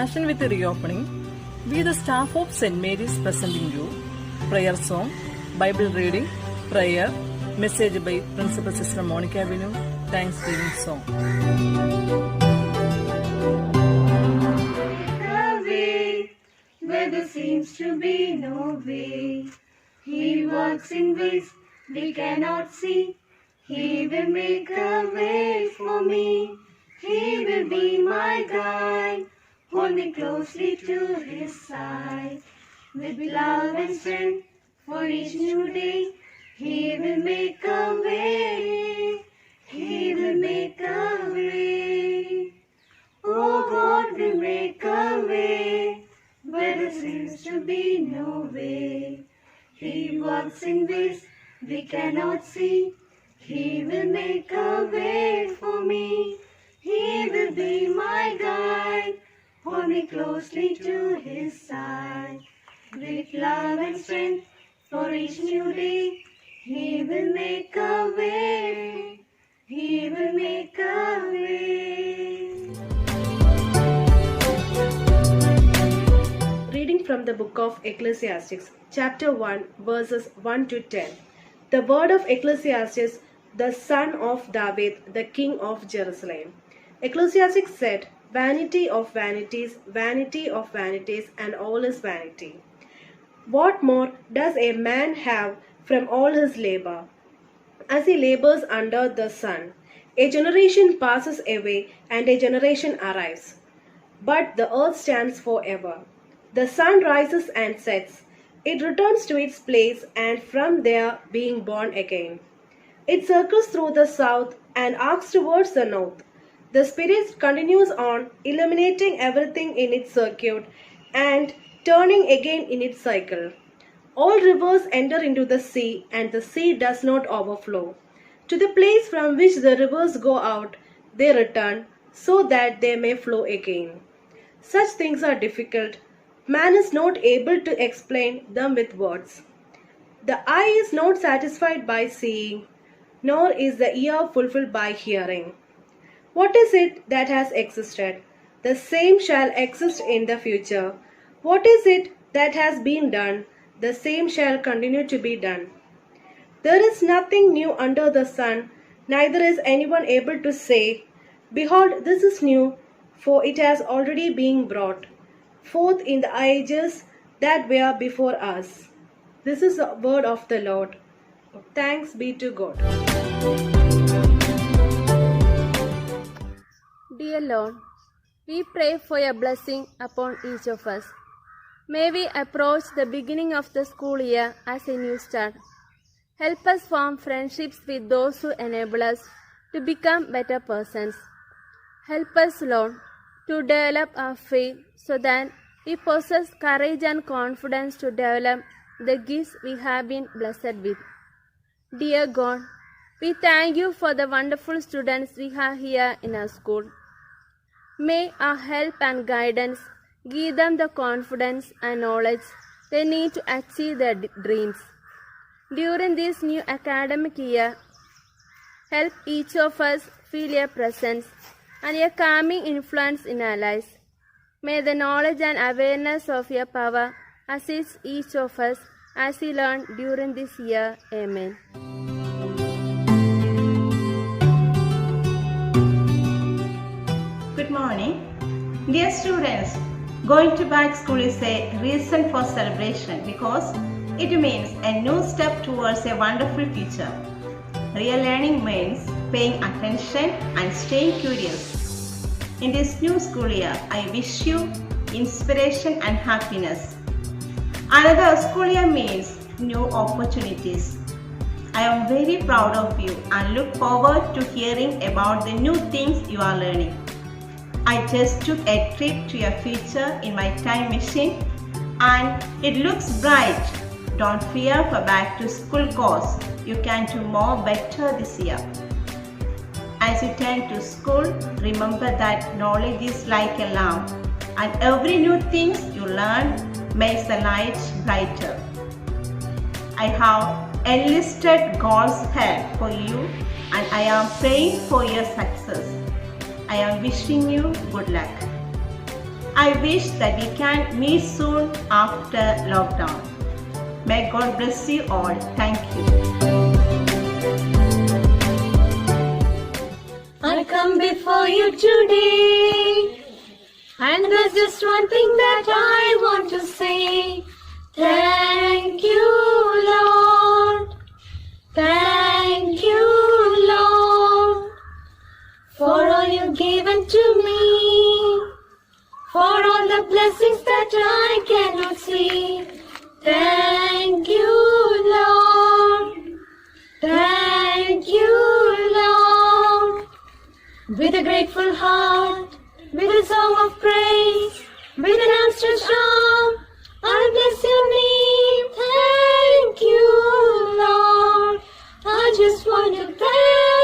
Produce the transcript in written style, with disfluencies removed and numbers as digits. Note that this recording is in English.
passion with the reopening, we the staff of St. Mary's presenting you prayer song, Bible reading, prayer, message by Principal Sister Monica Vinu, Thanksgiving song. The way where there seems to be no way. He walks in ways we cannot see. He will make a way for me. He will be my guide. Hold me closely to his side. With love and strength for each new day, he will make a way. He will make a way. Oh, God will make a way where there seems to be no way. He walks in ways we cannot see. He will make a way for me. He will be my guide. Hold me closely to his side. With love and strength for each new day, he will make a way. He will make a way. Reading from the book of Ecclesiastes, chapter 1, verses 1 to 10. The word of Ecclesiastes, the son of David, the king of Jerusalem. Ecclesiastes said, vanity of vanities, and all is vanity. What more does a man have from all his labor? As he labors under the sun, a generation passes away and a generation arrives. But the earth stands forever. The sun rises and sets. It returns to its place, and from there being born again. It circles through the south and arcs towards the north. The Spirit continues on, illuminating everything in its circuit and turning again in its cycle. All rivers enter into the sea, and the sea does not overflow. To the place from which the rivers go out, they return, so that they may flow again. Such things are difficult. Man is not able to explain them with words. The eye is not satisfied by seeing, nor is the ear fulfilled by hearing. What is it that has existed? The same shall exist in the future. What is it that has been done? The same shall continue to be done. There is nothing new under the sun, neither is anyone able to say, behold, this is new, for it has already been brought forth in the ages that were before us. This is the word of the Lord. Thanks be to God. Dear Lord, we pray for your blessing upon each of us. May we approach the beginning of the school year as a new start. Help us form friendships with those who enable us to become better persons. Help us, Lord, to develop our faith so that we possess courage and confidence to develop the gifts we have been blessed with. Dear God, we thank you for the wonderful students we have here in our school. May our help and guidance give them the confidence and knowledge they need to achieve their dreams. During this new academic year, help each of us feel your presence and your calming influence in our lives. May the knowledge and awareness of your power assist each of us as we learn during this year. Amen. Good morning. Dear students, going to back school is a reason for celebration because it means a new step towards a wonderful future. Real learning means paying attention and staying curious. In this new school year, I wish you inspiration and happiness. Another school year means new opportunities. I am very proud of you and look forward to hearing about the new things you are learning. I just took a trip to your future in my time machine and it looks bright. Don't fear for back to school course. You can do more better this year. As you turn to school, remember that knowledge is like a lamp and every new thing you learn makes the light brighter. I have enlisted God's help for you and I am praying for your success. I am wishing you good luck. I wish that we can meet soon after lockdown. May God bless you all. Thank you. I come before you today, and there's just one thing that I want to say. Thank you, Lord. Thank you, Lord, for all you've given to me, for all the blessings that I cannot see. Thank you, Lord. Thank you, Lord. With a grateful heart, with a song of praise, with an outstretched arm, I'll bless your name. Thank you, Lord. I just want to thank